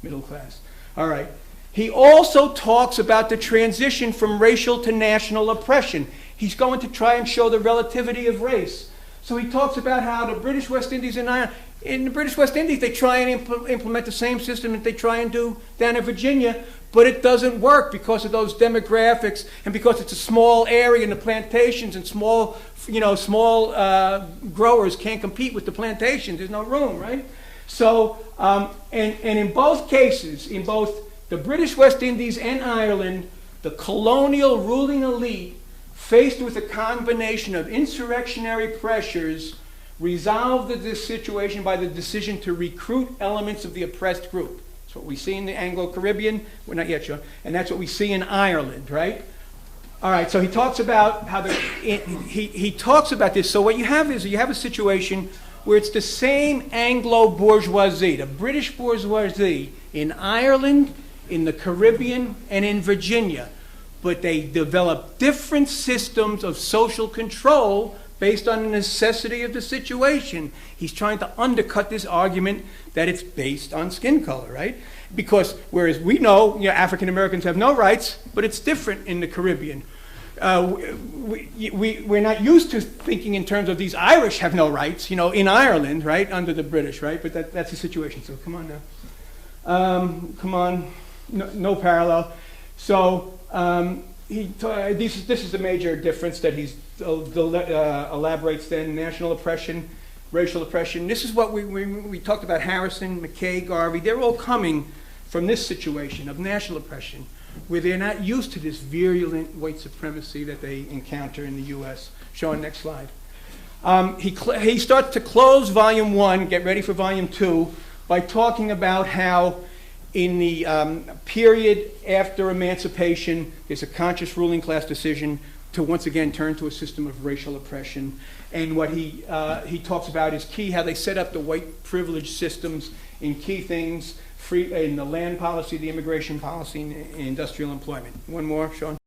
middle class. All right. He also talks about the transition from racial to national oppression. He's going to try and show the relativity of race. So he talks about how the British West Indies and Ireland, in the British West Indies, they try and implement the same system that they try and do down in Virginia, but it doesn't work because of those demographics and because it's a small area and the plantations and small growers can't compete with the plantations. There's no room, right? So, and in both cases, in both the British West Indies and Ireland, the colonial ruling elite, faced with a combination of insurrectionary pressures, resolved this situation by the decision to recruit elements of the oppressed group. That's what we see in the Anglo-Caribbean. We're not yet sure. And that's what we see in Ireland, right? All right, so he talks about how he talks about this. So what you have is you have a situation where it's the same Anglo-bourgeoisie, the British bourgeoisie in Ireland, in the Caribbean, and in Virginia. But they develop different systems of social control based on the necessity of the situation. He's trying to undercut this argument that it's based on skin color, right? Because whereas we know, African Americans have no rights, but it's different in the Caribbean. We're not used to thinking in terms of these Irish have no rights, in Ireland, right, under the British, right? But that's the situation. So come on now. Come on. No parallel. So this is the major difference that he elaborates then: national oppression, racial oppression. This is what we talked about. Harrison, McKay, Garvey, they're all coming from this situation of national oppression, where they're not used to this virulent white supremacy that they encounter in the U.S. Show on next slide. He starts to close Volume 1, get ready for Volume 2, by talking about how in the period after emancipation, there's a conscious ruling class decision to once again turn to a system of racial oppression. And what he talks about is key, how they set up the white privilege systems in key things, in the land policy, the immigration policy, and industrial employment. One more, Sean.